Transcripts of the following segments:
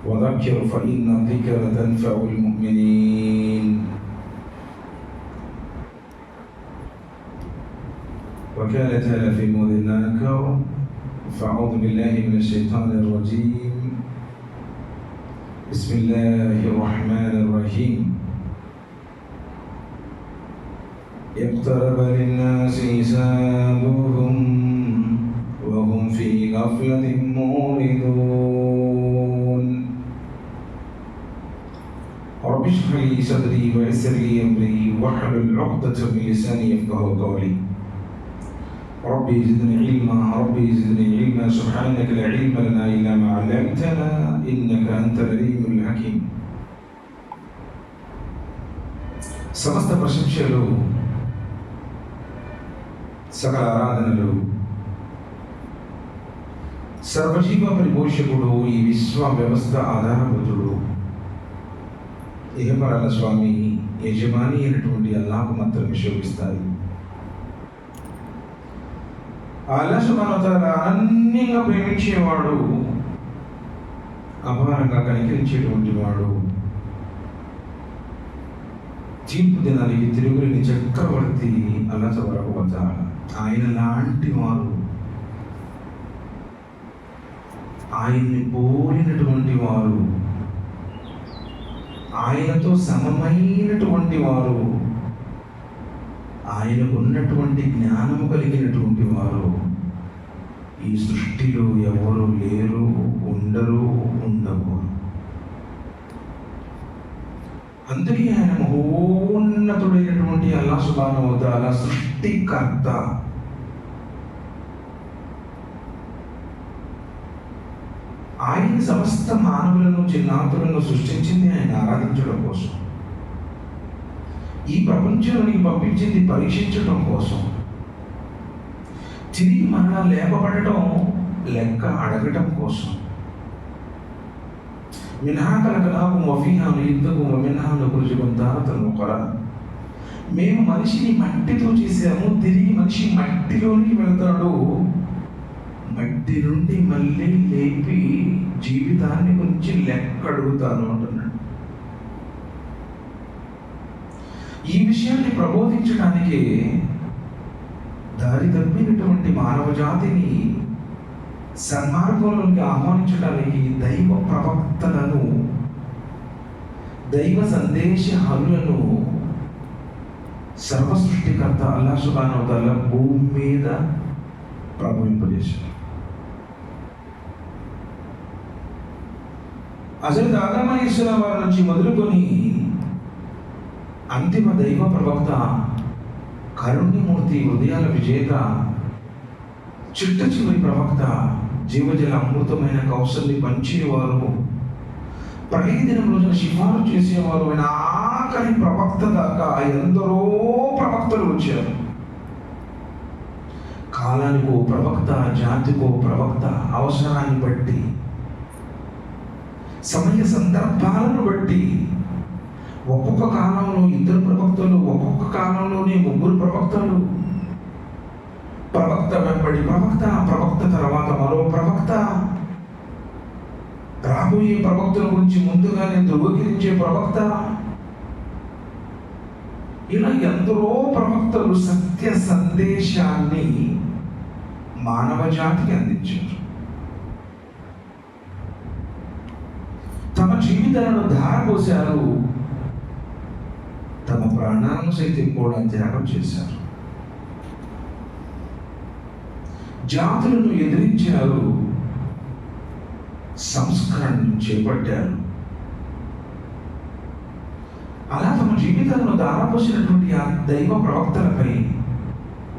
وذكر فإن الذكر تنفع المؤمنين. وقال تعالى في موضع آخر: فأعوذ بالله من الشيطان الرجيم. بسم الله الرحمن الرحيم. اقترب للناس حسابهم وهم في غفلة معرضون. رب اشرح لي صدري ويسر لي أمري واحلل عقدة من لساني يفقهوا قولي. ربي زدني علما، ربي زدني علما. سبحانك لا علم لنا إلا ما علمتنا إنك أنت العليم الحكيم. సమస్త ప్రశంసలు, సకల ఆరాధనలు సర్వజీవ పరిపోషకుడు, ఈ విశ్వ వ్యవస్థ ఆధారభూతుడు, ఇహపరాల స్వామి, యజమాని అయినటువంటి అల్లాహ్కు మాత్రమే శోభిస్తాయి. అల్లాహ్ సుబ్హానహు వ తఆలా అనన్యంగా ప్రేమించేవాడు, అపారంగా కనికరించేటువంటి వాడు, తీర్పు దినానికి తిరుగులేని చక్రవర్తి అల్లాహ్ తబారక వ తఆలా. ఆయన లాంటి వారు, ఆయన్ని పోలినటువంటి వారు, ఆయనతో సమమైనటువంటి వారు, ఆయనకు ఉన్నటువంటి జ్ఞానము కలిగినటువంటి వారు ఈ సృష్టిలో ఎవరు లేరు, ఉండరు, ఉండవు. అందుకే ఆయన మహోన్నతుడైనటువంటి అల్లాహ్ సుబ్హానహు వ తఆలా సృష్టికర్త. ఆయన సమస్త మానవులను, చిన్నాతులను సృష్టించింది ఆయన ఆరాధించడం కోసం. ఈ ప్రపంచానికి పంపించింది పరీక్షించడం కోసం. తిరిగి మరలా లేపబడటం, లెక్క అడగటం కోసం. మిన్హా ఖలఖనాకుం వఫీహా నుయిద్దుకుం వమిన్హా నుఖ్రిజుకుం తారతన్ ఉఖ్రా. మేము మనిషిని మట్టితో చేశాము, తిరిగి మనిషి మట్టిలోనికి వెళ్తాడు, మట్టి నుండి మళ్ళీ లేపి జీవితాన్ని గురించి లెక్క అడుగుతాను అంటున్నాడు. ఈ విషయాన్ని ప్రబోధించడానికి, దారి తప్పినటువంటి మానవ జాతిని సన్మార్గంలోకి ఆహ్వానించడానికి దైవ ప్రవక్తలను, దైవ సందేశహరులను సర్వ సృష్టికర్త అల్లాహ్ సుబ్హానహు వ తఆలా భూమి మీద ప్రభవింపజేశారు. హజరత్ ఆదమ్ అలైహిస్సలాం వారి నుంచి మొదలుకొని అంతిమ దైవ ప్రవక్త, కరుణ్యమూర్తి, హృదయాల విజేత, చిట్ట చివరి ప్రవక్త, జీవజల అమృతమైన కౌశల్ని పంచేవారు, ప్రళయ దినం రోజున సిఫారు చేసేవారు, ఆయన ఆఖరి ప్రవక్త దాకా ఎందరో ప్రవక్తలు వచ్చారు. కాలానికో ప్రవక్త, జాతికో ప్రవక్త, అవసరాన్ని బట్టి, సమయ సందర్భాలను బట్టి ఒక్కొక్క కాలంలో 2 ప్రవక్తలు, ఒక్కొక్క కాలంలోనే 3 ప్రవక్తలు, ప్రవక్త వెంబడి ప్రవక్త, ప్రవక్త తర్వాత మరో ప్రవక్త, రాబోయే ప్రవక్తల గురించి ముందుగానే ధృవీకరించే ప్రవక్త, ఇలా ఎందరో ప్రవక్తలు సత్య సందేశాన్ని మానవ జాతికి అందించారు. తమ జీవితాలను ధారపోశారు, తమ ప్రాణాలను సైతం కూడా త్యాగం చేశారు. జాతులను ఎదిరించారు, సంస్కరణను చేపట్టారు. అలా తమ జీవితాలను ధారపోసినటువంటి ఆ దైవ ప్రవక్తలపై,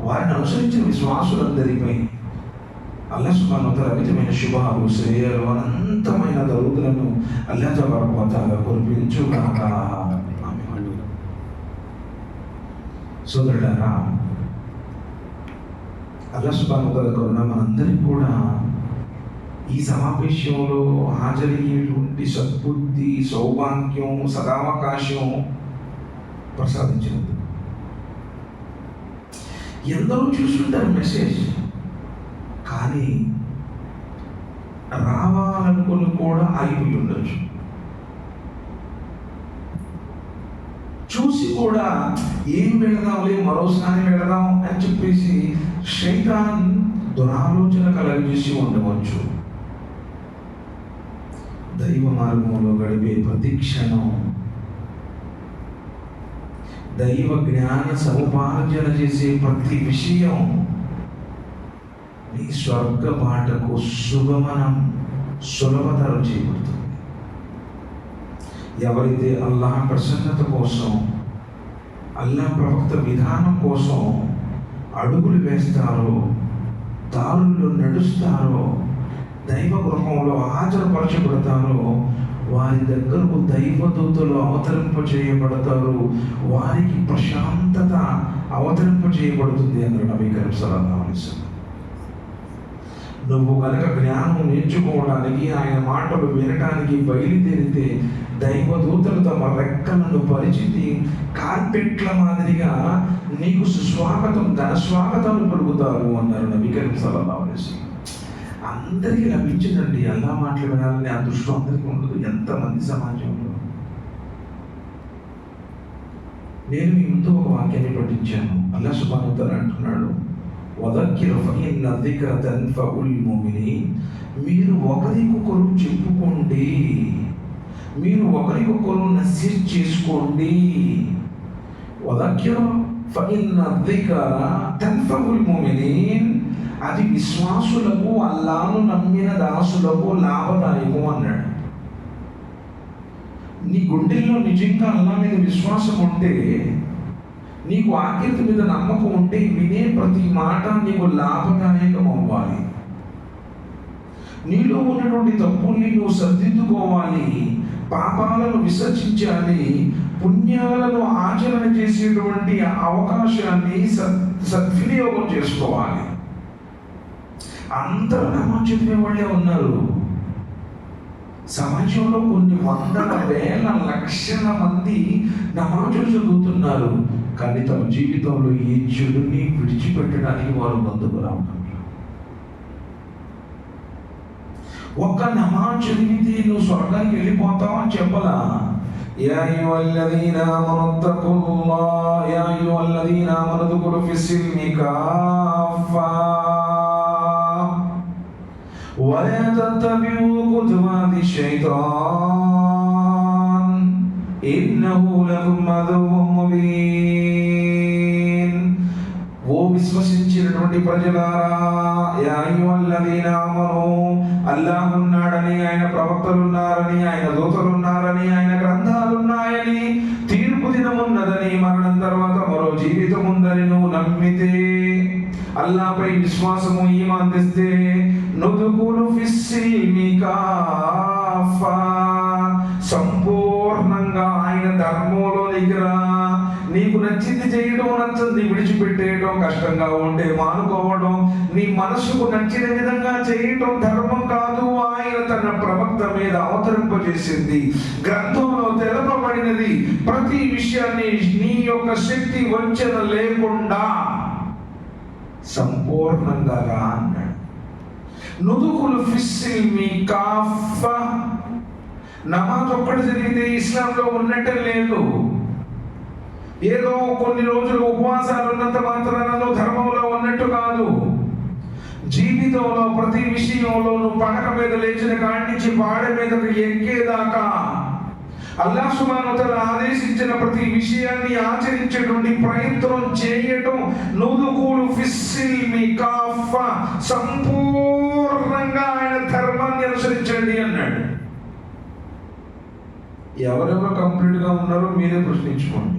వారిని అనుసరించిన విశ్వాసులందరిపై అల్లాహ్ సుబ్హానహు వ తఆలా అమితమైన శుభాలు, శ్రేయాలు, అనంతమైన దరువులను అల్లాహ్ తబారక వ తఆలా కురిపించుగాక. సోదరులారా, అల్లాహ్ సుబ్హానహు వ తఆలా కరుణ మనందరికీ కూడా ఈ సమావేశంలో హాజరయ్యేటువంటి సద్బుద్ధి, సౌభాగ్యం, సదావకాశం ప్రసాదించినందుకు. ఎందరో చూస్తుంటారు మెసేజ్, కానీ రావాలనుకుని కూడా ఆగిపోయి ఉండొచ్చు. చూసి కూడా ఏం వెళదాంలే, మరోసారి వెళదాం అని చెప్పేసి శైతాన్ దురాలోచన కలగజేసి ఉండవచ్చు. దైవ మార్గంలో గడిపే ప్రతి క్షణం, దైవ జ్ఞాన సముపార్జన చేసే ప్రతి విషయం నీ స్వర్గ బాటకు సులభతరం చేయబడుతుంది. ఎవరైతే అల్లాహ్ ప్రసన్నత కోసం, అల్లాహ్ ప్రవక్త విధానం కోసం అడుగులు వేస్తారో, దారుల్లో నడుస్తారో, దైవ గృహంలో హాజరుపరచబడతారో, వారి దగ్గరకు దైవదూతలు అవతరింపజేయబడతారు, వారికి ప్రశాంతత అవతరింపజేయబడుతుంది అన్నాడు నబీ కరీం సల్లల్లాహు అలైహి వసల్లం. నువ్వు కనుక జ్ఞానం నేర్చుకోవడానికి, ఆయన మాటలు వినటానికి బయలుదేరితే దైవదూతలు తమ రెక్కలను పరిచితి కార్పెట్ల మాదిరిగా నీకు సుస్వాగతం, ఘన స్వాగతాలు పలుకుతారు అన్నారు నబీ కరీం సల్లల్లాహు అలైహి వసల్లం. అందరికీ లభించిందండి అల్లా మాటలు వినాలని ఆ దృష్టి అందరికీ ఉండదు. ఎంతమంది సమాజంలో. నేను మీ ముందు ఒక వాక్యాన్ని పఠించాను. అల్లా సుబ్హానహు వ తఆలా అంటున్నాడు, వదక్కిర్ ఫఇన్న దిక్ర తన్ఫఉల్ ముమినీన్. మీరు ఒకరికొకరు చెప్పుకోండి, మీరు ఒకరికొకరు నసీహత్ చేసుకోండి. వదక్కిర్ ఫఇన్న దిక్ర తన్ఫఉల్ ముమినీన్. అది విశ్వాసులకు, అల్లాను నమ్మిన దాసులకు లాభదాయకం అన్నాడు. నీ గుండెల్లో నిజంగా అల్లా మీద విశ్వాసం ఉంటే, నీకు ఆఖిరత్ మీద నమ్మకం ఉంటే, వినే ప్రతి మాట నీకు లాభదాయకం అవ్వాలి. నీలో ఉన్నటువంటి తప్పుల్ని నువ్వు సర్దిద్దుకోవాలి, పాపాలను విసర్జించాలి, పుణ్యాలను ఆచరణ చేసేటువంటి అవకాశాన్ని సద్వినియోగం చేసుకోవాలి. అందరూ నమాజ్ చదివే వాళ్ళే ఉన్నారు. సమాజంలో కొన్ని వందల వేల లక్షల మంది నమాజులు చదువుతున్నారు, కానీ తమ జీవితంలో ఏ చెడుని విడిచిపెట్టడానికి వారు ముందుకు రావడం. ఒక్క నమాజ్ చదివితే నువ్వు స్వర్గానికి వెళ్ళిపోతావు అని చెప్పలా. యా అయ్యుహల్లదీన ఆమను తఖుల్లాహ్, యా అయ్యుహల్లదీన ఆమను ఉద్ఖులు ఫిస్సిల్మి కాఫా ولا تتبعوا خطوات الشيطان إنه لكم عدو مبين. ఓ విశ్వసించినటువంటి ప్రజలారా, యా అయ్యుహల్లదీన ఆమను, అల్లాహ్ ఉన్నాడని, ఆయన ప్రవక్తలున్నారని, ఆయన దూతలున్నారని, ఆయన గ్రంథాలున్నాయని, తీర్పు దినమున్నదని, మరణం తర్వాత మరో జీవితం ఉందని నువ్వు నమ్మితే, అల్లాహ్పై విశ్వాసము ఈమాన్ తెస్తే, నుదుకులు ఫిస్సిల్మి కాఫా, సంపూర్ణంగా ఆయన ధర్మంలోనికి రా. నీకు నచ్చింది చేయడం, నచ్చంది విడిచిపెట్టేయడం, కష్టంగా ఉంటే మానుకోవడం, నీ మనసుకు నచ్చిన విధంగా చేయటం ధర్మం కాదు. ఆయన తన ప్రవక్త మీద అవతరింపజేసింది, గ్రంథంలో తెలపబడినది ప్రతి విషయాన్ని నీ యొక్క శక్తి వంచన లేకుండా సంపూర్ణంగా రా అన్నాడు. నుదుకులు ఫిస్సిల్మి కాఫా. నమాజ్ ఒక్కటి జరిగితే ఇస్లాంలో ఉన్నట్టే లేదు. ఏదో కొన్ని రోజులు ఉపవాసాలు ఉన్నంత మాత్రాన ధర్మంలో ఉన్నట్టు కాదు. జీవితంలో ప్రతి విషయంలో నువ్వు పడక మీద లేచిన కాడి నుంచి పాడ మీదకు ఎక్కేదాకా అల్లాహ్ సుబ్హానహు వ తఆలా ఆదేశించిన ప్రతి విషయాన్ని ఆచరించేటువంటి ప్రయత్నం చేయటం నుదుకులు ఫిస్సిల్మి కాఫా, సంపూర్ణంగా ఆయన ధర్మాన్ని అనుసరించండి అన్నాడు. ఎవరెవరు కంప్లీట్గా ఉన్నారో మీరే ప్రశ్నించుకోండి.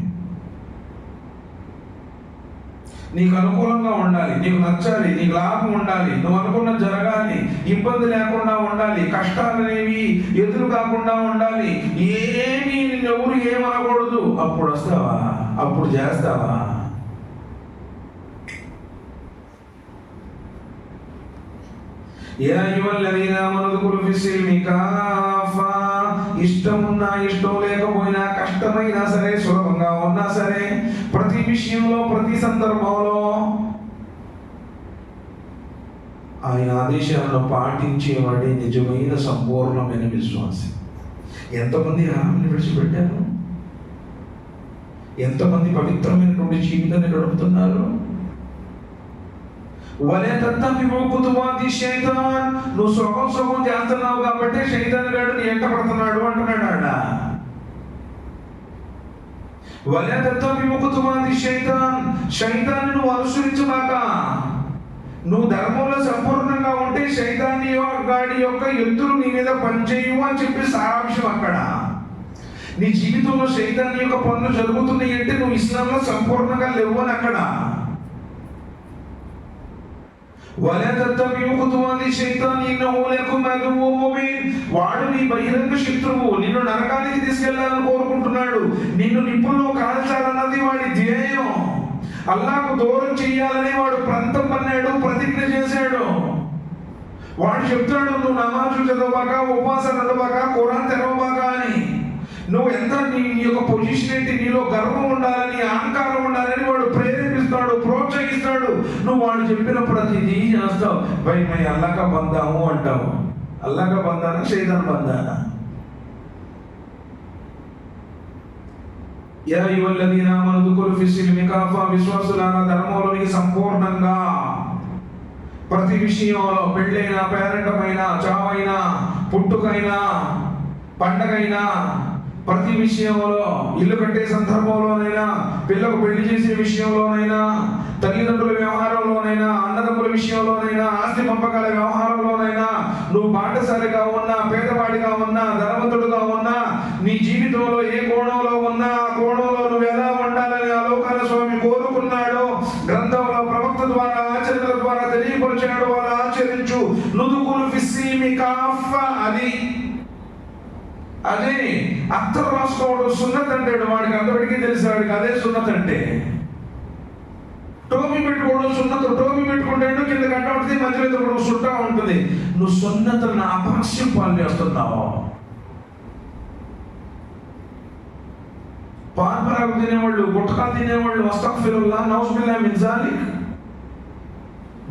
నీకు అనుకూలంగా ఉండాలి, నీకు నచ్చాలి, నీకు లాభం ఉండాలి, నువ్వు అనుకున్న జరగాలి, ఇబ్బంది లేకుండా ఉండాలి, కష్టాలు అనేవి ఎదురు కాకుండా ఉండాలి, ఏమీ ఎవరు ఏమనకూడదు. అప్పుడు వస్తావా? అప్పుడు చేస్తావా? యా అయ్యుహల్లదీన ఆమను ఉద్ఖులు ఫిస్సిల్మి కాఫా. ఇష్టం ఉన్నా ఇష్టం లేకపోయినా, కష్టమైనా సరే సులభంగా ఉన్నా సరే, ప్రతి విషయంలో ప్రతి సందర్భంలో ఆయన ఆదేశాలను పాటించేవాడే నిజమైన సంపూర్ణమైన విశ్వాసి. ఎంతమంది ఆమెను విడిచిపెట్టారు? ఎంతమంది పవిత్రమైనటువంటి జీవితాన్ని గడుపుతున్నారు? వలే తత్తమివ్వకుతువాది శైతాన్, నువ్వు సొగం చేస్తున్నావు కాబట్టి శైతాన్ గాడు నీ ఎంట పడుతున్నాడు అంటున్నాడు ఆడ. వలే తత్తమివ్వకుతువాది శైతాన్, శైతాన్ని నువ్వు అనుసరించుగాక. నువ్వు ధర్మంలో సంపూర్ణంగా ఉంటే శైతాన్ని గాడి యొక్క ఎత్తులు నీ మీద పనిచేయవు అని చెప్పి సారాంశం అక్కడ. నీ జీవితంలో శైతాన్ని యొక్క పనులు జరుగుతున్నాయి అంటే నువ్వు ఇస్లాంలో సంపూర్ణంగా లేవు అని అక్కడ. వాడు నీ బహిరంగ శత్రువు, నిన్ను నరకానికి తీసుకెళ్లాలని కోరుకుంటున్నాడు, నిన్ను నిప్పుల్లో కాల్చాలన్నది వాడి ధ్యేయం. అల్లాహకు దూరం చేయాలని వాడు ప్రాంతం పన్నాడు, ప్రతిజ్ఞ చేశాడు. వాడు చెప్తాడు, నువ్వు నమాజు చదవబాక, ఉపవాసం ఉండబాక, ఖురాన్ తెరవబాక అని. నువ్వు ఎంత నీ యొక్క పొజిషన్ ఏంటి, నీలో గర్వం ఉండాలని, అహంకారం ఉండాలని వాడు ప్రేరేపిస్తాడు, ప్రోత్సహిస్తాడు. నువ్వు వాడు చెప్పిన ప్రతిదీ చేస్తావు. భయ్ మై అల్లాహ్ బందాము అంటావు. అల్లాహ్ బందానా, శైతాన్ బందానా? యా అయ్యుహల్లదీన ఆమనూ దుఖులు ఫిస్సిల్మి కాఫా, విశ్వాసులారా ధర్మంలోనికి సంపూర్ణంగా ప్రతి విషయంలో, పెళ్ళైనా, పేరంటమైనా, చావైనా, పుట్టుకైనా, పండగైనా, ప్రతి విషయంలో, ఇల్లు కట్టే సందర్భంలోనైనా, పిల్లకు పెళ్లి చేసే విషయంలోనైనా, తల్లిదండ్రుల వ్యవహారంలోనైనా, అన్నదమ్ముల విషయంలోనైనా, ఆస్తి పంపకాల వ్యవహారంలోనైనా, నువ్వు బాటసారిగా ఉన్నా, పేదవాడిగా ఉన్నా, ధనవంతుడుగా ఉన్నా, నీ జీవితంలో ఏ కోణంలో ఉన్నా ఆ కోణంలో నువ్వు ఎలా ఉండాలని ఆ లోకాల స్వామి కోరుకున్నాడో, గ్రంథంలో ప్రవక్త ద్వారా, ఆచరణల ద్వారా తెలియపరిచాడు. అలా ఆచరించు. నుదుకులు ఫిస్సిల్మి కాఫా, అదే అత్తరు రాసుకోవడం సున్నత్ అంటాడు. వాడికి అంతటికీ తెలిసి వాడికి అదే సున్నత్ అంటే. టోపీ పెట్టుకోవడం సున్నత్. టోపీ పెట్టుకుంటాడు, కింద గడ్డ ఉంటుంది, మధ్యలో కూడా సుట్టా ఉంటుంది. నువ్వు సున్నతులను అపహాస్యం పాలు చేస్తున్నావు. పాన్పరాకు తినేవాళ్ళు, గుట్కాలు తినేవాళ్ళు, అస్తగ్ఫిరుల్లాహ్, నౌజుబిల్లాహి మిన్ జాలిక్.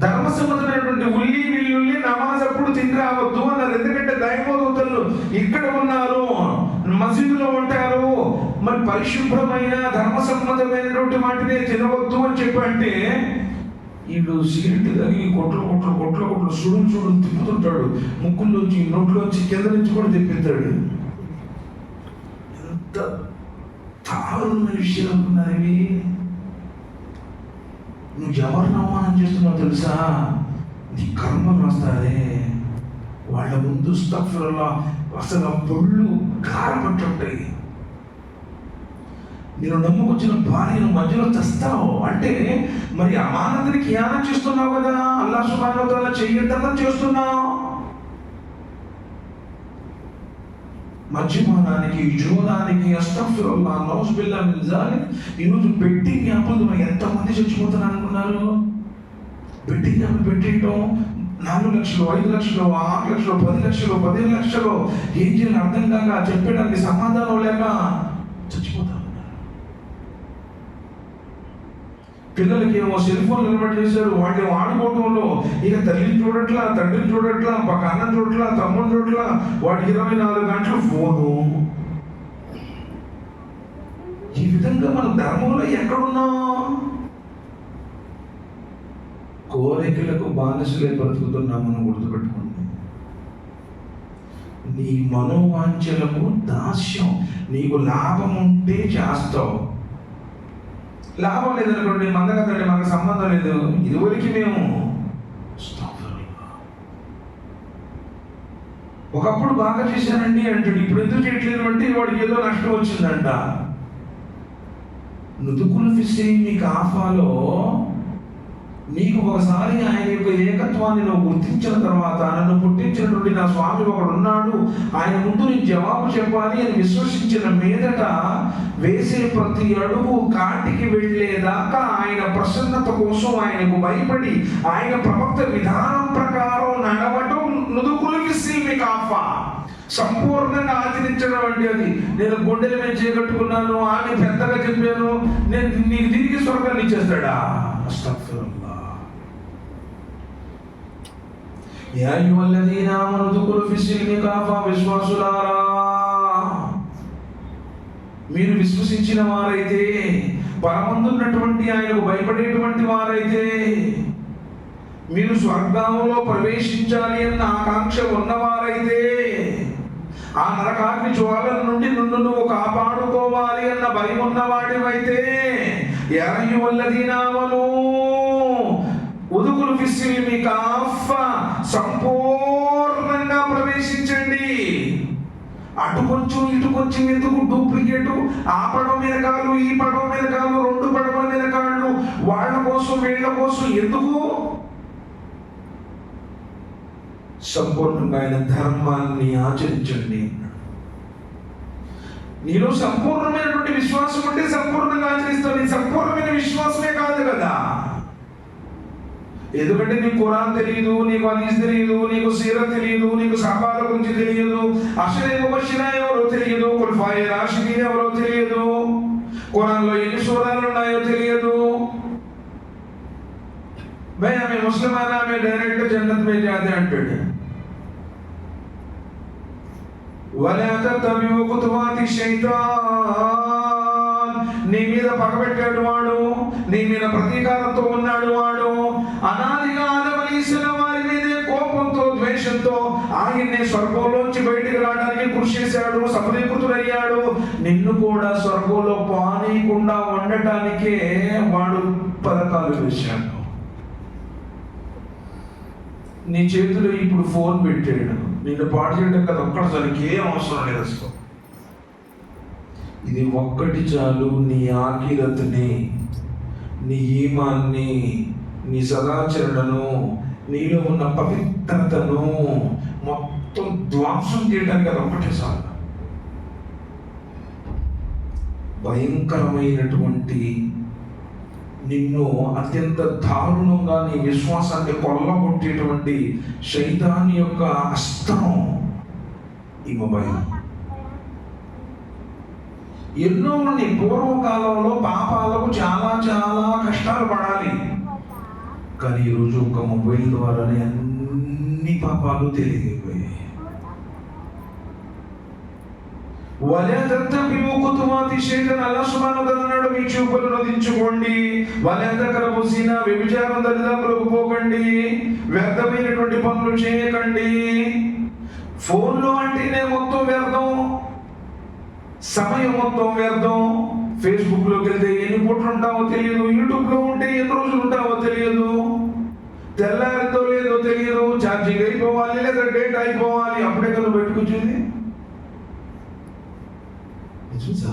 ధర్మసమ్మతమైనటువంటి ఉల్లి విల్లుల్లి నమాజ్ అప్పుడు తిని రావద్దు అన్నారు. ఎందుకంటే దైవదూతలు ఇక్కడ ఉన్నారు, మసీదులో ఉంటారు, మరి పరిశుభ్రమైన ధర్మసమ్మతమైనటువంటి వాటినే తినవద్దు అని చెప్పంటే, వీళ్ళు సిగరెట్ తాగి కొట్లు సుడులు తిప్పుతుంటాడు. ముక్కుల్లోంచి, నోట్లోంచి, కింద నుంచి కూడా తిప్పిస్తాడు. ఎంత దారుణమైన విషయాలు ఉన్నాయి. నువ్వు ఎవరిని అవమానం చేస్తున్నావు తెలుసా? నీ కర్మలు వస్తారే వాళ్ళ ముందు అస్తగ్ఫిరుల్లాహ్ అసలు బొళ్ళు కారపట్టుంటాయి. నేను నమ్ముకొచ్చిన భార్యను మధ్యలో తెస్తావు అంటే మరి అమానతిని ఖియానత్ చేస్తున్నావు కదా. అల్లాహ్ సుబ్హానహు వ తఆలా చెయ్యొద్దన్నది చేస్తున్నావు. మద్యపానానికి, జూదానికి, అస్తగ్ఫిరుల్లాహ్, నౌజుబిల్లాహి మిన్ జాలిక్. ఈరోజు బెట్టింగ్ యాప్లు ఎంతమంది చచ్చిపోతారు అనుకున్నారు? బెట్టింగ్ యాప్ పెట్టేయటం, 4 లక్షలు, 5 లక్షలు, 6 లక్షలు, 10 లక్షలు, 15 లక్షలు, ఏం చేయాలి అర్థం కాక, చెప్పడానికి సమాధానం లేక చచ్చిపోతారు. పిల్లలకి ఏమో సెల్ ఫోన్లు అలవాటు చేశారు. వాటిని వాడుకోవడంలో ఇక తల్లిని చూడట్లా, తండ్రిని చూడట్లా, పక్క అన్నం చూడట్లా, తమ్ముని చూడట్లా, వాటికి 24 గంటలు ఫోను. ఈ విధంగా మన ధర్మంలో ఎక్కడున్నాం? కోరికలకు బానిసలే బ్రతుకుతున్నామని గుర్తుపెట్టుకోండి. నీ మనోవాంఛలకు దాస్యం. నీకు లాభం ఉంటే చేస్తావు, లాభం లేదనుకోండి, మందగతండి, మనకు సంబంధం లేదు, ఇదివరకు మేము ఒకప్పుడు బాగా చేశానండి అంటాడు, ఇప్పుడు ఎందుకు చేయట్లేదు అంటే వాడికి ఏదో నష్టం వచ్చిందంట. నుదుకులు ఫిస్సిల్మి కాఫాలో నీకు ఒకసారి ఆయన యొక్క ఏకత్వాన్ని నువ్వు గుర్తించిన తర్వాత, నన్ను పుట్టించినటువంటి నా స్వామి ఒకడు ఉన్నాడు, ఆయన ముందు నేను జవాబు చెప్పాలి అని విశ్వసించిన మీదట వేసే ప్రతి అడుగు కాటికి వెళ్ళేదాకా ఆయన ప్రసన్నత కోసం ఆయనకు భయపడి ఆయన ప్రవక్త విధానం ప్రకారం నడవటం నుదుకులు ఫిస్సిల్మి కాఫా, సంపూర్ణంగా ఆచరించడం అంటే అది. నేను గుండెల మీద చేకట్టుకున్నాను, ఆమె పెద్దగా చెప్పాను, నేను నీకు తిరిగి స్వర్గాన్ని ఇచ్చేస్తాడా? అస్తగ్ఫిరుల్లాహ్. యా అయ్యుహల్లదీన ఆమనూ ఉద్ఖులూ ఫిస్సిల్మి కాఫా, విశ్వాసులారా మీరు విశ్వసించిన వారైతే, పరమందున్నటువంటి ఆయనకు భయపడేటువంటి వారైతే, మీరు స్వర్గంలో ప్రవేశించాలి అన్న ఆకాంక్ష ఉన్నవారైతే, ఆ నరకాగ్ని జ్వాలల నుండి నువ్వు కాపాడుకోవాలి అన్న భయం ఉన్నవాడివైతే, యా అయ్యుహల్లదీన ఆమనూ ఉద్ఖులూ ఫిస్సిల్మి కాఫా, సంపూర్ణంగా ప్రవేశించండి. అటు కొంచెం ఇటు కొంచెం ఎందుకు డూప్లికేటు? ఆ పడవ మీద కాళ్ళు, ఈ పడవ మీద కాళ్ళు, 2 పడవల మీద కాళ్ళు, వాళ్ళ కోసం వీళ్ళ కోసం ఎందుకు? సంపూర్ణంగా ఆయన ధర్మాన్ని ఆచరించండి. నీలో సంపూర్ణమైనటువంటి విశ్వాసం ఉంటే సంపూర్ణంగా ఆచరిస్తావు. నీ సంపూర్ణమైన విశ్వాసమే కాదు కదా. ఎందుకంటే నీకు ఖురాన్ తెలియదు, నీకు హదీస్ తెలియదు, నీకు సీరత్ తెలియదు, నీకు సహాబాల గురించి తెలియదు, అషరే ముబషిరా ఎవరో తెలియదు, ఖులఫాయే రాషిదీన్ ఎవరో తెలియదు, ఖురాన్లో ఎన్ని సూరాలు ఉన్నాయో తెలియదు. भाई हमें मुसलमान में डायरेक्ट जन्नत में जाते अंटाడు. वला ततबिउ खुतवाति शैतान, నీ మీద పగబెట్టాడు వాడు, నీ మీద ప్రతీకారంతో ఉన్నాడు వాడు. అనాదిగా ఆదం అలైహిస్సలాం వారి మీదే కోపంతో, ద్వేషంతో ఆయన్నే స్వర్గంలోంచి బయటికి రావడానికి కృషి చేశాడు, సఫలీకృతుడయ్యాడు. నిన్ను కూడా స్వర్గంలో పానీయకుండా ఉండటానికే వాడు పథకాలు వేశాడు. నీ చేతిలో ఇప్పుడు ఫోన్ పెట్టాడు, నిన్ను పాడు చేయడం కదా ఒక్కడిసారికి ఏం అవసరం లేదు అసలు. ఇది ఒక్కటి చాలు నీ ఆఖిరత్ని, నీ ఈమాన్ని, నీ సదాచరణను, నీలో ఉన్న పవిత్రతను మొత్తం ధ్వంసం చేయడానికి అది ఒక్కటే చాలు. భయంకరమైనటువంటి నిన్ను అత్యంత దారుణంగా నీ విశ్వాసాన్ని కొల్లగొట్టేటువంటి శైతాని యొక్క అస్త్రం ఈ మొబైల్. ఎన్నో మంది పూర్వకాలంలో పాపాలకు చాలా చాలా కష్టాలు పడాలి, కానీ ఈరోజు ఒక మొబైల్ ద్వారానే అన్ని పాపాలు తెలియకపోయాయి. వలా తత్తబిఉ ఖుతువాతి శైతాన్, అల్లాహ్ సుబ్హానహు వ తఆలా అన్నాడు, మీ చూపులను దించుకోండి. వలా తక్రబు జినా, వ్యభిచారం దరిదాపులకు పోకండి, వ్యర్థమైనటువంటి పనులు చేయకండి. ఫోన్లో అంటేనే మొత్తం వ్యర్థం, సమయం మొత్తం వ్యర్థం. ఫేస్బుక్లోకి వెళ్తే ఎన్ని పూటలు ఉంటావో తెలియదు, యూట్యూబ్లో ఉంటే ఎన్ని రోజులు ఉంటావో తెలియదు, తెల్లారితో లేదో తెలియదు, ఛార్జింగ్ అయిపోవాలి లేదా డేట్ అయిపోవాలి, అప్పుడే కదా పెట్టుకొచ్చేది. చూసా,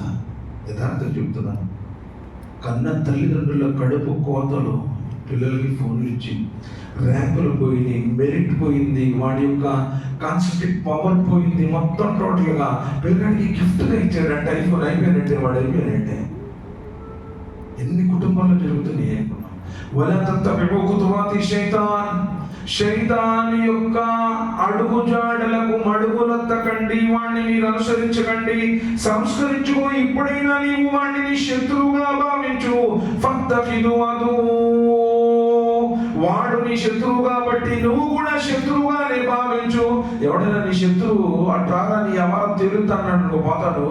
యథార్థం చెప్తున్నాను. కన్న తల్లిదండ్రుల కడుపు కోతలు పిల్లలకి ఫోన్లు ఇచ్చి ర్యాంకులు పోయినాయి, మెరిట్ పోయింది, వాడి యొక్క కాన్సెప్ట్ పవర్ పోయింది, మొత్తం టోటల్గా పిల్లడికి గిఫ్ట్గా ఇచ్చాడంటే ఐఫోన్, అయిపోయినట్టే వాడు, అయిపోయినట్టే. ఎన్ని కుటుంబాల్లో జరుగుతున్నాయి అనుకున్నాం. వలా తత్తబిఉ ఖుతువాతి శైతాన్, శైతాను యొక్క అడుగుజాడలకు మడుగులెత్తకండి, వాణ్ణి మీరు అనుసరించకండి, సంస్కరించుకో. ఇప్పుడైనా నీవు వాణ్ణి నీ శత్రువుగా భావించు. ఫత్తఖిదు అదువ్వా, వాడు నీ శత్రువు కాబట్టి నువ్వు కూడా శత్రువుగానే భావించు. ఎవడైనా నీ శత్రువు అట్రాగా నీ అవారం తిరుగుతాడు, నువ్వు పోతాడు,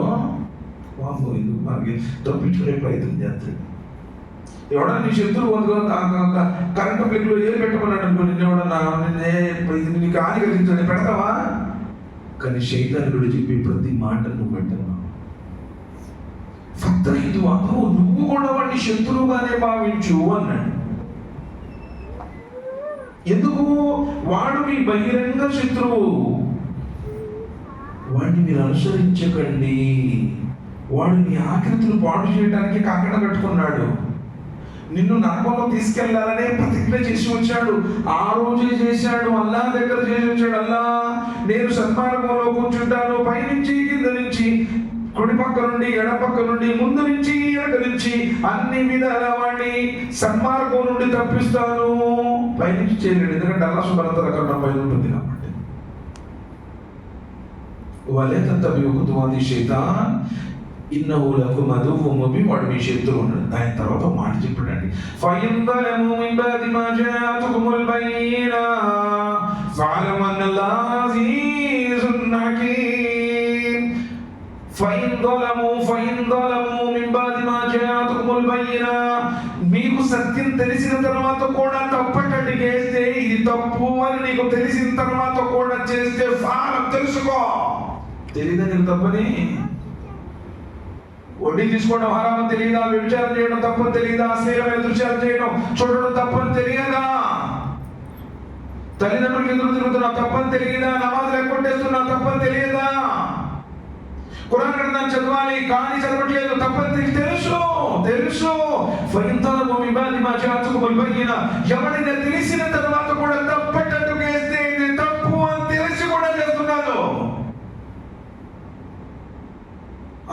వాము ఎందుకు మనకి తప్పించుకునే ప్రయత్నం చేస్తాడు. ఎవడన్నా నీ శత్రువు కరెంటు ప్లేట్లో ఏది పెట్టమన్నాడు అనుకో, నిన్ను ఎవడన్నా నీకు హాని కలిగించని పెడతావా? కానీ శైతానుడు చెప్పి ప్రతి మాట నువ్వు పెట్టావు. ఫత్తఖిదు అదువ్వా, నువ్వు కూడా వాడిని శత్రువుగానే భావించు అన్నాడు. ఎందుకు? వాడు మీ బహిరంగ శత్రువు, వాడిని మీరు అనుసరించకండి. వాడు నీ ఆకృతిని పాడు చేయడానికి కంకణ కట్టుకున్నాడు, నిన్ను నరకంలో తీసుకెళ్లాలనే ప్రతిజ్ఞ చేసి వచ్చాడు. ఆ రోజే చేశాడు, అల్లా దగ్గర చేసి వచ్చాడు. అల్లా, నేను సన్మార్గంలో కూర్చుంటాను, పైనుంచి కింద నుంచి, కుడి పక్క నుండి ఎడ పక్క నుండి, ముందు నుంచి వెనక నుంచి, అన్ని విధాల వాడిని సన్మార్గం నుండి తప్పిస్తాను. పైనుంచి చేయలేడు, ఎందుకంటే అల్లా సుబ్హానహు వ తఆలా అక్కడ పైన ఉంటుంది కాబట్టి. వలా తత్తబిఉ ఖుతువాతి శైతాన్ ఇన్నహు లకుమ్ అదువ్వున్ ముబీన్, వాడు మీ శత్రువు ఉన్నాడు. దాని తర్వాత మాట చెప్పాడండి, ఫఇన్ ظلموا من بعد ما جاءتهم البينة فاعلم أن الله عزيز حكيم فإن ظلموا من بعد ما جاءتهم البينة మీకు సత్యం తెలిసిన తర్వాత కూడా తప్పటడి చేస్తే ఇది తప్పు అని నీకు తెలిసిన తర్వాత కూడా చేస్తే ఫాలం తెలుసుకో. తెలియదా నీకు తప్పని? వడ్డీ తీసుకోవడం హరామని తెలియదా? వ్యభిచారం చేయడం తప్పని తెలియదా? అశ్లీలమైన దృశ్యాలు చేయడం చూడడం తప్పని తెలియదా? తల్లిదండ్రులకు ఎదురు తిరుగుతున్నా తప్పని తెలియదా? నమాజ్ ఎక్కొట్టేస్తున్నా తప్పని తెలియదా? ఖురాన్ గ్రంథాన్ని చదవాలి కానీ చదవట్లేదు తప్పని తెలుసు. ఎవరైనా తెలిసిన తర్వాత కూడా తప్పటట్టు వేస్తే ఇది తప్పు అని తెలిసి కూడా చేస్తున్నాడు.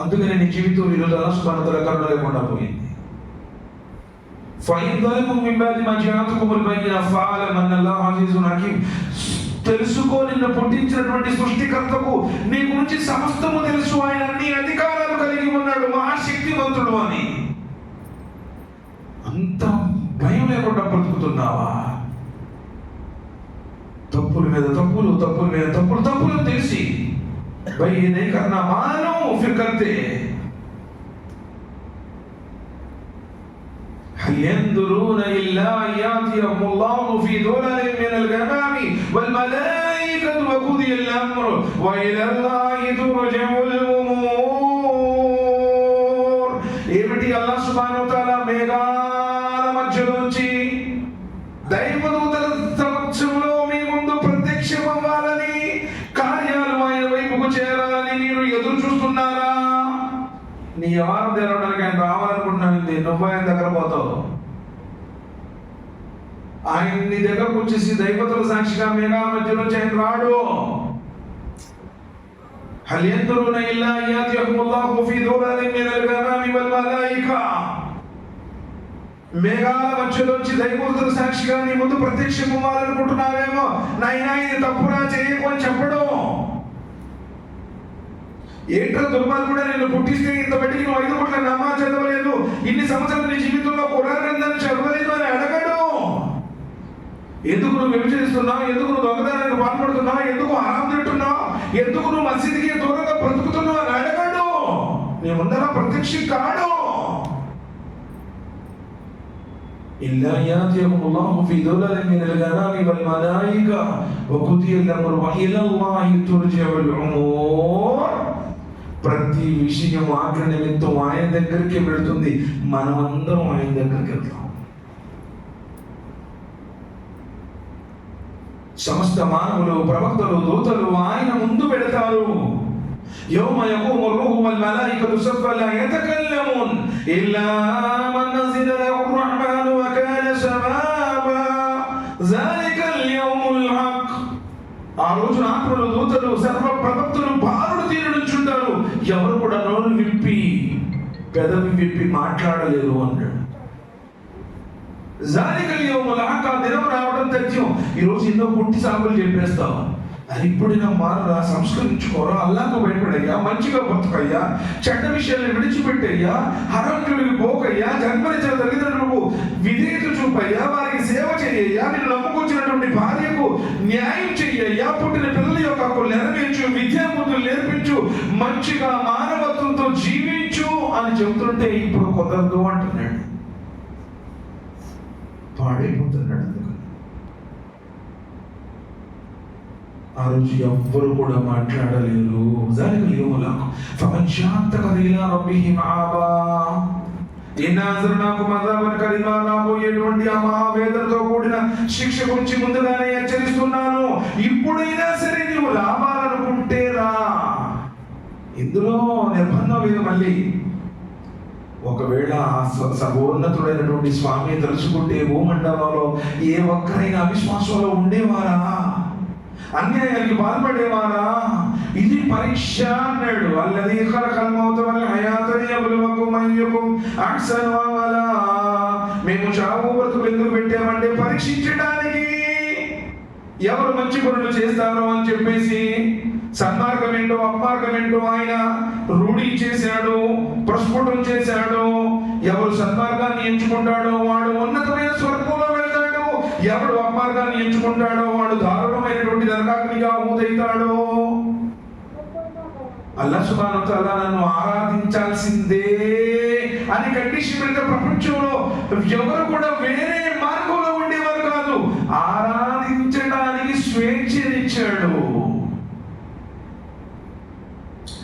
అందుకని నీ జీవితం ఈరోజు అల్లాహ్ సుబ్హానహు వ తఆలా కరుణ లేకుండా పోయింది. తెలుసుకో, నిన్ను పుట్టించినటువంటి సృష్టికర్తకు నీ గురించి సమస్తము తెలుసు. ఆయన అన్ని అధికారాలు కలిగి ఉన్నాడు, మహాశక్తివంతుడు అని. అంత భయం లేకుండా బ్రతుకుతున్నావా? తప్పుల మీద తప్పులు తెలిసి భయ కన్నా మానో ఫిర్ కర్తే. هل ينظرون إلا أن يأتيهم الله في ظلل من الغمام والملائكة وقضي الأمر وإلى الله ترجع الأمور. ఏమిటి అల్లాహ్ సుబ్హానహు వ తఆలా మేఘాల మధ్యలోంచి దైవదూతల సమక్షంలో మీ ముందు ప్రత్యక్షమవ్వాలని, కార్యాలు ఆయన వైపుకు చేరాలని మీరు ఎదురు చూస్తున్నారా? నీ వ్యవహారం తెరవడానికి ఆయన రావాలనుకుంటున్నావు, నువ్వు ఆయన దగ్గర పోతావు. ఆయన నీ దగ్గరకు వచ్చేసి దైవతుల సాక్షిగా మేఘాల మధ్యలో ఆయన రాడు. హల్ యందురున ఇల్లా యాతియహుముల్లాహు ఫీ దులాలిన్ మినల్ గమామి వల్ మలాయికా. మేఘాల మధ్యలోంచి దైవతుల సాక్షిగా నీ ముందు ప్రత్యక్షమవ్వాలనుకుంటున్నావేమో. నాయనా ఇది తప్పురా చేయకు అని చెప్పడం. ఏంట్రా దుర్మార్గుడా, నిన్ను పుట్టిస్తే ఇంత బట్టికి నువ్వు 5 పూట్ల నమాజ్ చదవలేదు, ఇన్ని సంవత్సరాలు నీ జీవితంలో ఖురాన్ గ్రంథాన్ని చదవలేదు అని అడగడు. ఎందుకు నువ్వు వ్యభిచరిస్తున్నావు? ఎందుకు నువ్వు దొంగతనానికి పాల్పడుతున్నావు? ఎందుకు హరాం తింటున్నావు? ఎందుకు నువ్వు మసీదుకి దూరంగా బ్రతుకుతున్నావు అని అడగడు. నీ ముందర ప్రత్యక్షం కాడు. إلا يأتيهم الله في ظلل من الغمام والملائكة وقضي الأمر وإلى الله ترجع الأمور. ప్రతి విషయం ఆఖరి నిమిత్తం ఆయన దగ్గరికి వెళుతుంది. మనమందరం ఆయన దగ్గరికి వెళ్తాం. సమస్త మానవులు, ప్రవక్తలు, దూతలు ఆయన ముందు పెడతారు. يوم يقوم الروح والملائكة صفا لا يتكلمون إلا من أذن له الرحمن وكان سواما ذلك اليوم الحق. ఆ రోజు ఆత్మలు, దూతలు, సర్వ ప్రవక్తలు బారుడు తీరు నుంచుంటారు. ఎవరు కూడా నోరు విప్పి పెదవి విప్పి మాట్లాడలేరు అన్నాడు. ذلك اليوم الحق. ఆ దినం రావడం తథ్యం. ఈరోజు ఎన్నో పుట్టి సాగులు చెప్పేస్తాం. అది ఇప్పుడైనా మారరా, సంస్కరించుకోరా, అల్లాహకు భయపడయ్యా, మంచిగా బతుకయ్యా, చెడ్డ విషయాలను విడిచిపెట్టయ్యా, హరాంజుడికి పోకయ్యా, జన్మనిచ్చిన తల్లిదండ్రులకు విధేయత చూపయ్యా, వారికి సేవ చేయయ్యా, నేను నమ్ముకొచ్చినటువంటి భార్యకు న్యాయం చెయ్యయ్యా, పుట్టిన పిల్లల యొక్క హక్కులు నెరవేర్చు, విద్యాబుద్ధులు నేర్పించు, మంచిగా మానవత్వంతో జీవించు అని చెబుతుంటే ఇప్పుడు కుదరదు అంటున్నాడు. పాడైపోతున్నాడు. ఆ రోజు ఎవ్వరు కూడా మాట్లాడలేరు. రాబోయేటువంటి ఆ మహావేదనతో కూడిన శిక్ష గురించి ముందుగానే హెచ్చరిస్తున్నాను. ఇప్పుడైనా సరే నీవు రావాలనుకుంటే రా. ఇందులో నిర్బంధం లేదు. మళ్ళీ ఒకవేళ సర్వోన్నతుడైనటువంటి స్వామి తలుచుకుంటే భూమండలంలో ఏ ఒక్కరైనా అవిశ్వాసంలో ఉండేవారా? అన్యాయానికి పాల్పడేవారా? ఇది పరీక్ష అన్నాడు. అల్లదీ ఖలఖల్ మౌత వల్ హయాత లియబ్లువకుమ్ అయ్యుకుమ్ అహ్సను అమలా. మేము చావు బ్రతుకులు ఎందుకు పెట్టామంటే పరీక్షించడానికి, ఎవరు మంచి పనులు చేస్తారో అని చెప్పేసి. సన్మార్గం ఏంటో అప్మార్గం ఏంటో ఆయన రూఢి చేశాడు, ప్రస్ఫుటం చేశాడు. ఎవరు సన్మార్గాన్ని ఎంచుకుంటాడో వాడు ఉన్నతమైన స్వర్గంలో వెళ్తాడు, ఎవడు అప్మార్గాన్ని ఎంచుకుంటాడో వాడు దారుణమైన శాశ్వతమైనటువంటి నరకాగ్నిగా ఊదైతాడో, అల్లాహ్ సుబ్హానహు వ తఆలా నన్ను ఆరాధించాల్సిందే అని కండిషన్ పెడితే ప్రపంచంలో ఎవరు కూడా వేరే మార్గంలో ఉండేవారు కాదు. ఆరాధించడానికి స్వేచ్ఛనిచ్చాడు.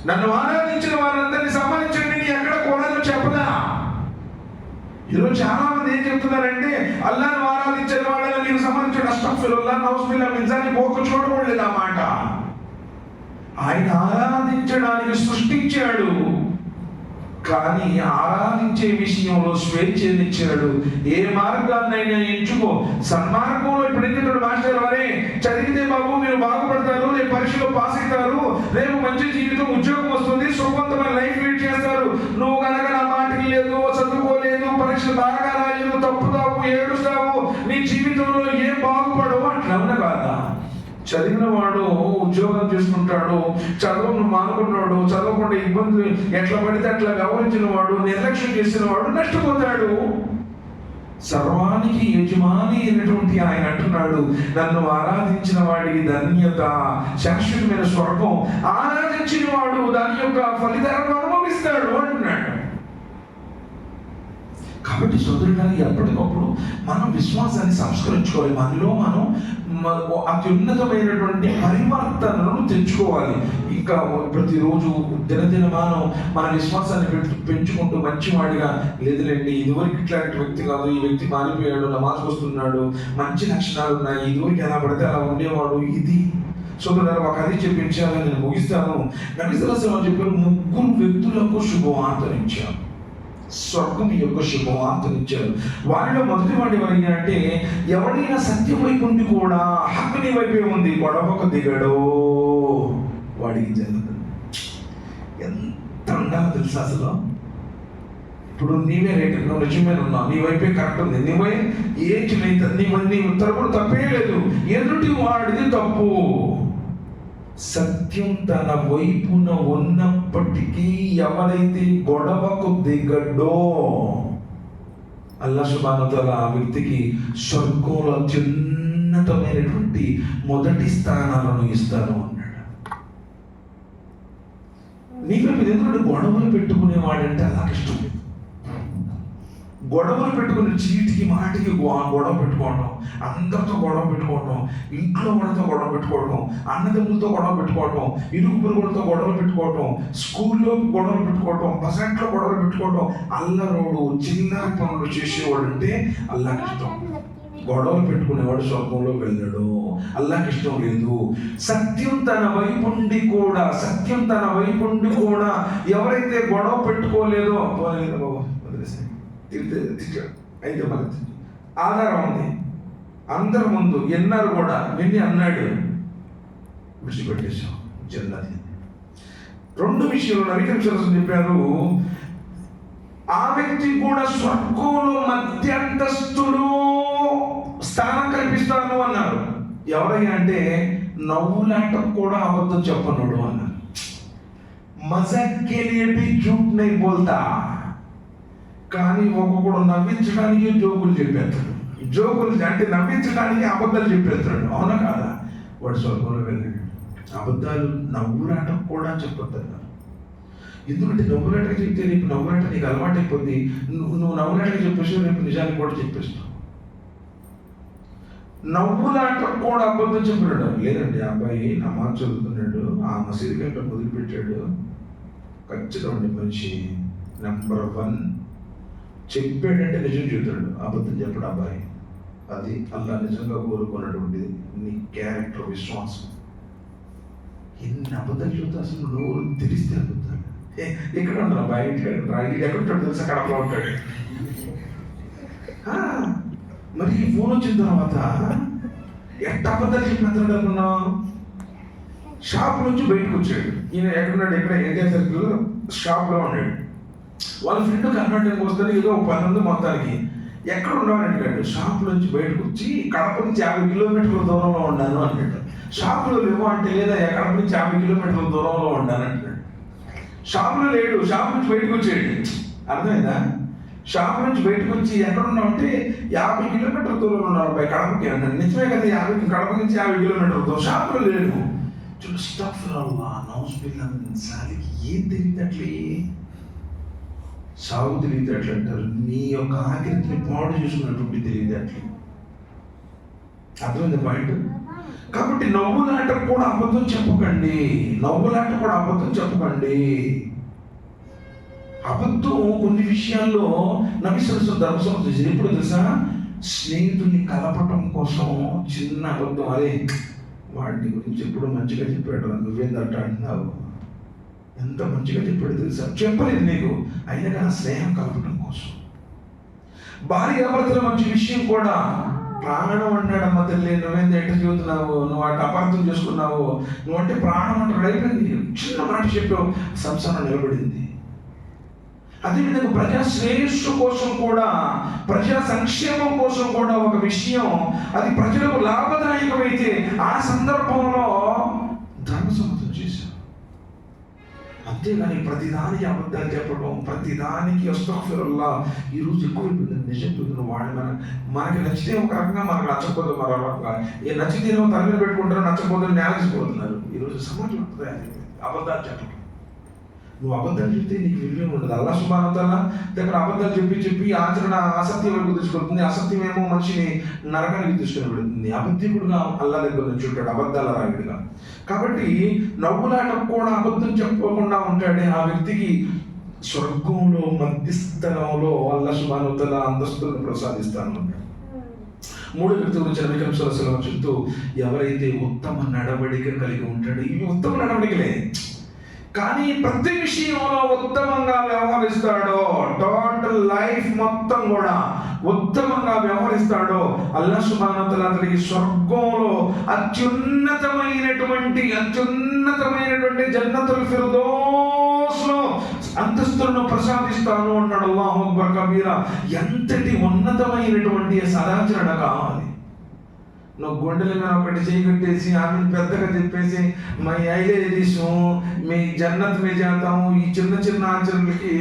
నన్ను ఆరాధించిన వారందరినీ సంబంధించండి, నీ ఎక్కడ కోరను చెప్పదా. ఈరోజు చాలా మంది ఏం చెప్తున్నారంటే, అల్లాహ్ను ఆరాధించిన వాళ్ళని మీరు సంబంధించిన అస్తగ్ఫిరుల్లాహ్ నౌజుబిల్లాహ్ మిన్ పోక చూడకూడలేదు ఆ మాట. ఆయన ఆరాధించడానికి సృష్టించాడు, కానీ ఆరాధించే విషయంలో స్వేచ్ఛనిచ్చాడు. ఏ మార్గాన్నైనా ఎంచుకో. సన్మార్గంలో ఇప్పుడు ఏం చెప్తాడు మాస్టర్ వారే, చదివితే బాబు మీరు బాగుపడతారు, రేపు పరీక్షలో పాస్ అవుతారు, రేపు మంచి జీవితం ఉద్యోగం వస్తుంది, సుఖవంతమైన లైఫ్ లీడ్ చేస్తారు. నువ్వు కనుక నా మాటకి లేదు, చదువుకోలేదు, పరీక్షలు బాగా రాలేదు, తప్పుతావు, ఏడుస్తావు, నీ జీవితంలో ఏం బాగుపడవు అట్లా అవునా కాదా? చదివిన వాడు ఉద్యోగం చేసుకుంటాడు, చదువును మానుకున్నాడు, చదవకుండా ఇబ్బంది ఎట్లా పడితే అట్లా వ్యవహరించిన వాడు, నిర్లక్ష్యం చేసిన వాడు నష్టపోతాడు. సర్వానికి యజమాని అయినటువంటి ఆయన అంటున్నాడు, నన్ను ఆరాధించిన వాడికి ధన్యత, శాశ్వతమైన స్వర్గం, ఆరాధించిన వాడు దాని యొక్క ఫలితాలను అనుభవిస్తాడు అంటున్నాడు. కాబట్టి సోదరులారా, ఎప్పటికప్పుడు మనం విశ్వాసాన్ని సంస్కరించుకోవాలి. మనలో మనం అత్యున్నతమైనటువంటి పరివర్తనను తెచ్చుకోవాలి. ఇంకా ప్రతిరోజు దినదినమానం మన విశ్వాసాన్ని పెంచుకుంటూ మంచివాడిగా, లేదులేండి ఇదివరకు ఇట్లాంటి వ్యక్తి కాదు, ఈ వ్యక్తి మారిపోయాడు, నమాజ్కి వస్తున్నాడు, మంచి లక్షణాలు ఉన్నాయి, ఇదివరకు ఎలా పడితే అలా ఉండేవాడు. ఇది సోదరులారా, ఒక అది చెప్పించాలని నేను ముగిస్తాను. నబీ సల్లల్లాహు అలైహి వసల్లం చెప్పారు, 3 వ్యక్తులకు శుభవార్తనిచ్చారు, స్వర్గం యొక్క శుభవార్తనిచ్చారు. వారిలో మొదటి వాడు ఎవరైనా అంటే, ఎవరైనా సత్యం వైపు ఉండి కూడా హక్కుని వైపే ఉంది గొడవకు దిగడో వాడికి జరుగుతుంది. ఎంత ఉండాలో తెలుసా అసలు. ఇప్పుడు నీవే రేటు, నువ్వు నిజమైన ఉన్నావు, నీ వైపే కరెక్ట్ ఉంది, నీవే ఏజ్ లేదు, నీ తరపున తప్పే లేదు, ఎదుటి వాడిది తప్పు. సత్యం తన వైపున ఉన్నప్పటికీ ఎవరైతే గొడవకు దిగడో అల్లాహ్ సుబ్హానహు వ తఆలా ఆ వ్యక్తికి స్వర్గంలో అత్యున్నతమైనటువంటి మొదటి స్థానాలను ఇస్తాను అన్నాడు. నీకు ఎందుకంటే గొడవలు పెట్టుకునేవాడంటే అలాగే ఇష్టం. గొడవలు పెట్టుకుని చీటికి మాటికి గొడవ పెట్టుకోవడం, అందరితో గొడవ పెట్టుకోవడం, ఇంట్లో వాళ్ళతో గొడవ పెట్టుకోవడం, అన్నదమ్ములతో గొడవ పెట్టుకోవడం, ఇరుగు పొరుగులతో గొడవలు పెట్టుకోవడం, స్కూల్లో గొడవలు పెట్టుకోవడం, బసంట్లో గొడవలు పెట్టుకోవడం, అల్లరోడు చిన్న పనులు చేసేవాడు అంటే అల్లాహ్కి ఇష్టం. గొడవలు పెట్టుకునేవాడు స్వర్గంలో వెళ్ళాడు, అల్లాహ్కి ఇష్టం లేదు. సత్యం తన వైపుండి కూడా ఎవరైతే గొడవ పెట్టుకోలేదో వదిలేసాయి, అయితే మనకి ఆధారం ఉంది, అందరి ముందు ఎన్నారు కూడా విని అన్నాడు, విడిచిపెట్టేశాం జన్నది. 2 విషయాలు నబీ కరీం సల్లల్లాహు అలైహి వసల్లం చెప్పారు, ఆ వ్యక్తి కూడా స్వర్గంలో మధ్యంతస్తుడు స్థానం కల్పిస్తాను అన్నారు. ఎవరైనా అంటే నవ్వులాటకు కూడా అబద్ధం చెప్పనుడు అన్నారు. మజాక్ కే లియే భీ జూట్ నహీ బోల్తా, కానీ ఒక్కొక్కడు నవ్వించడానికి జోకులు చెప్పేస్తాడు, జోకులు అంటే నవ్వించడానికి అబద్ధాలు చెప్పేస్తాడు. అవునా కాదా? వాడు స్వర్గంలో వెళ్ళాడు. అబద్ధాలు నవ్వులాటకు కూడా చెప్పొద్దన్నారు. ఎందుకంటే నవ్వులాటకు చెప్తే రేపు నవ్వులాట నీకు అలవాటు అయిపోద్ది. నువ్వు నవ్వులాటకు చెప్పేసి రేపు నిజానికి కూడా చెప్పేస్తావు. నవ్వులాటకు కూడా అబద్ధం చెప్పాడు. లేదండి అబ్బాయి నమాజ్ చదువుతున్నాడు, ఆ మసీదు గంట మొదలుపెట్టాడు, ఖచ్చితంగా మనిషి నెంబర్ 1 చెప్పాడంటే నిజం చెబుతాడు, అబద్ధం చెప్పడు అబ్బాయి. అది అల్లాహ్ నిజంగా కోరుకున్నటువంటిది, నీ క్యారెక్టర్, విశ్వాసం. ఎన్ని అబద్ధాలు చెబుతా అసలు నోరు తెరిస్తే అబద్ధాలు. ఎక్కడ ఉన్నారు అబ్బాయి, ఇంటికి ఎక్కడ ఉంటాడు తెలుసా, కడపలో ఉంటాడు. మరి ఈ ఫోన్ వచ్చిన తర్వాత ఎంత అబద్ధాలు చెప్పిన అనుకున్నావు. షాప్ నుంచి బయటకు వచ్చాడు ఈయన, ఎక్కడున్నాడు, ఎక్కడ ఎన్టీఆర్ సర్కిల్ షాప్లో ఉన్నాడు. వాళ్ళ ఫ్రెండ్ కర్ణాటకకి వస్తే ఏదో ఒక పని ఉంది మొత్తానికి, ఎక్కడ ఉండవని అడిగాడు. షాప్ నుంచి బయటకు వచ్చి కడప నుంచి 50 కిలోమీటర్ల దూరంలో ఉన్నాను అన్నాడు. షాపులో లేవు అంటే, లేదా కడప నుంచి 50 కిలోమీటర్ల దూరంలో ఉన్నాను అంటాడు. షాపులో లేడు, షాప్ నుంచి బయటకు వచ్చాడు. అర్థమైందా? షాప్ నుంచి బయటకు వచ్చి ఎక్కడ ఉన్నామంటే 50 కిలోమీటర్ల దూరంలో ఉన్నారు అబ్బాయి కడపకి అన్నాడు. నిజమే కదా, కడప నుంచి 50 కిలోమీటర్ల దూరం, షాపులో లేడు. చూడు సాలికి ఏం తెలియదు అట్లే సాగు తెలియదు అట్లా అంటారు. నీ యొక్క ఆకృతిని పాడు చేసుకున్నటువంటి తెలియదు అట్లే. అర్థమైంది పాయింట్. కాబట్టి నవ్వులాట కూడా అబద్ధం చెప్పకండి, నవ్వులాట కూడా అబద్ధం చెప్పకండి. అబద్ధం కొన్ని విషయాల్లో నవిశ్వసం ధర్మసం చేసింది. ఎప్పుడు తెలుసా, స్నేహితుల్ని కలపటం కోసం చిన్న అబద్ధం. అరే వాడిని గురించి ఎప్పుడు మంచిగా చెప్పాడు, నువ్వేందట అంటున్నావు, ఎంత మంచిగా చెప్పాడు తెలుసా, చెప్పలేదు నీకు, అయినా కానీ స్నేహం కలపటం కోసం. భార్యాభర్తల మంచి విషయం కూడా, ప్రాణం అన్నాడమ్మ తల్లి, నువ్వేంది ఎట్ట చెబుతున్నావు, నువ్వు అటు అపార్థం చేసుకున్నావు, నువ్వంటే ప్రాణం అంటాడు, అయిపోయింది. చిన్న మాట చెప్పావు, సంసారం నిలబడింది. అదేవిధంగా ప్రజా శ్రేయస్సు కోసం కూడా, ప్రజా సంక్షేమం కోసం కూడా ఒక విషయం అది ప్రజలకు లాభదాయకమైతే ఆ సందర్భంలో ధర్మసమ్మతం చేశారు. అంతేగాని ప్రతిదానికి అబద్ధాలు చెప్పడం, ప్రతిదానికి అస్తగ్ఫిరుల్లాహ్ ఈరోజు ఎక్కువైపోయింది. నిజం చెబుతున్నాం. వాడు మనకి నచ్చితే ఒక రకంగా, మనకు నచ్చకపోతే మరో రకంగా. నచ్చితేనేమో తల మీద పెట్టుకుంటారు, నచ్చకపోతే నేలసిపోతున్నారు. ఈరోజు సమాజం అబద్ధాలు చెప్పడం. నువ్వు అబద్ధాలు చెప్తే నీకు విలువ ఉండదు. అల్లాహ్ సుబ్హానహు వ తఆలా దగ్గర అబద్ధాలు చెప్పి ఆచరణ అసత్యం వైపు తీసుకెళ్తుంది. అసత్యమేమో మనిషిని నరకానికి తీసుకుని పెడుతుంది. అబద్ధికుడుగా అల్లాహ్ దగ్గర నుంచి ఉంటాడు, అబద్ధాల రాయుడుగా. కాబట్టి నవ్వులాట కూడా అబద్ధం చెప్పకుండా ఉంటాడే ఆ వ్యక్తికి స్వర్గంలో మధ్యస్థలంలో అల్లాహ్ సుబ్హానహు వ తఆలా అంతస్తులను ప్రసాదిస్తాను. మూడో వ్యక్తి గురించి నబీ కరీం సల్లల్లాహు అలైహి వసల్లం చెప్తూ, ఎవరైతే ఉత్తమ నడవడిక కలిగి ఉంటాడో, ఇవి ఉత్తమ నడవడికలే, కానీ ప్రతి విషయంలో ఉత్తమంగా వ్యవహరిస్తాడో, టోటల్ లైఫ్ మొత్తం కూడా ఉత్తమంగా వ్యవహరిస్తాడో, అల్లాహ్ సుబ్హానహు వ తఆలా అతనికి స్వర్గంలో అత్యున్నతమైనటువంటి జన్నతుల్ ఫిర్దౌస్ లో అంతస్తులను ప్రసాదిస్తాను అన్నాడు. అల్లాహు అక్బర్ కబీరా. ఎంతటి ఉన్నతమైనటువంటి సదాచరణ కావాలి. నువ్వు గుండెల మీద ఒకటి చేయి కట్టేసి ఆమెను పెద్దగా చెప్పేసి మై ఐలేదీసు మీ జన్నత్ మే చేద్దాము, ఈ చిన్న చిన్న ఆచరణలకి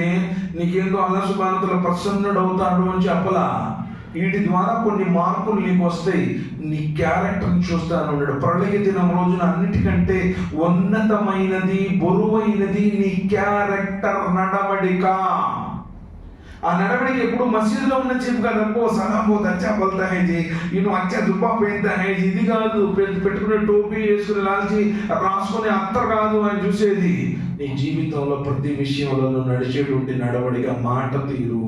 నీకేందో అల్లాహ్ సుబ్హానహు వ తఆలా ప్రసన్నుడు అవుతాడు అని చెప్పలా. వీటి ద్వారా కొన్ని మార్పులు నీకు వస్తాయి. నీ క్యారెక్టర్ని చూస్తాను అన్నాడు. ప్రళయ దినం రోజున అన్నిటికంటే ఉన్నతమైనది, బరువైనది నీ క్యారెక్టర్, నడవడిక. ఆ నడవడికి ఎప్పుడు మసీదులో ఉన్న చెప్పు కదా, సలాం పోతే అచ్చా బోల్తా హై జీ, ఈయన అచ్చా దుబ్బా పోయిందా హై జీ, ఇది కాదు. పెట్టుకునే టోపీ వేసుకుని లాల్చి రాసుకునే అత్తర్ కాదు అని చూసేది. నీ జీవితంలో ప్రతి విషయంలో నడిచేటువంటి నడవడిక, మాట తీరు,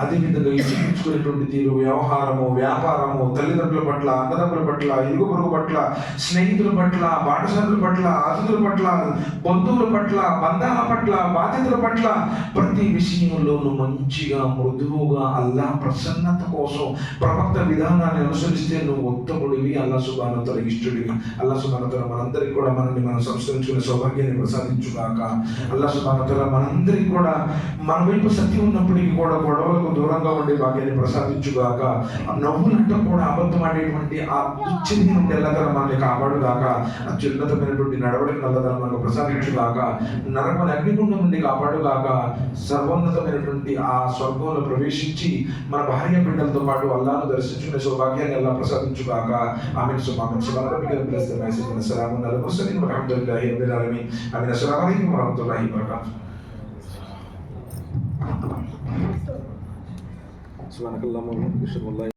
అదేవిధంగా ఇచ్చిపుచ్చుకునేటువంటి తీరు, వ్యవహారము, వ్యాపారము, తల్లిదండ్రుల పట్ల, అన్నదమ్ముల పట్ల, ఇరుగు పొరుగు పట్ల, స్నేహితుల పట్ల, బాటసారుల పట్ల, అతిథుల పట్ల, బంధువుల పట్ల, బంధాల పట్ల, బాధ్యతల పట్ల, ప్రతి విషయంలోనూ మంచిగా, మృదువుగా, అల్లాహ్ ప్రసన్నత కోసం ప్రవక్త విధానాన్ని అనుసరిస్తే నువ్వు ఉత్తముడివి, అల్లాహ్ సుబ్హానహు వ తఆలా ఇష్టడివి. అల్లాహ్ సుబ్హానహు వ తఆలా మనందరికీ కూడా మనం సంస్కరించుకునే సౌభాగ్యాన్ని ప్రసాదించుగాక. అల్లాహ్ సుబ్హానహు వ తఆలా మనందరికీ కూడా మన వైపు సత్యం ఉన్నప్పటికీ కూడా గొడవలకు దూరంగా ఉండే భాగ్యాన్ని ప్రసాదించుగాక. నవ్వులంట కూడా అబద్ధం ఆడేటువంటి ఆ దుశ్చర్య నుండి ఎల్లతల మనల్ని కాపాడుగాక. అత్యున్నతమైనటువంటి నడవడికి నల్లతల మనకు ప్రసాదించుగాక. నరకం అగ్నిగుండం నుండి కాపాడుగాక. సర్వోన్నతమైనటువంటి ఆ స్వర్గంలో ప్రవేశించి మన భార్య బిడ్డలతో పాటు అల్లాహ్ను దర్శించుకునే సౌభాగ్యాన్ని అల్లాహ్ ప్రసాదించుగాక. ఆమీన్ సుబ్హాన రబ్బిక రబ్బిల్ ఇజ్జతి అమ్మా యసిఫూన్, సలామున్ అలల్ ముర్సలీన్ వల్హమ్దులిల్లాహి రబ్బిల్ ఆలమీన్. ఆమీన్. అస్సలాము అలైకుం వరహ్మతుల్లాహి వబరకాతుహు. సుబ్హానకల్లahumma wa బిహమ్దిక అష్హదు అన్ లా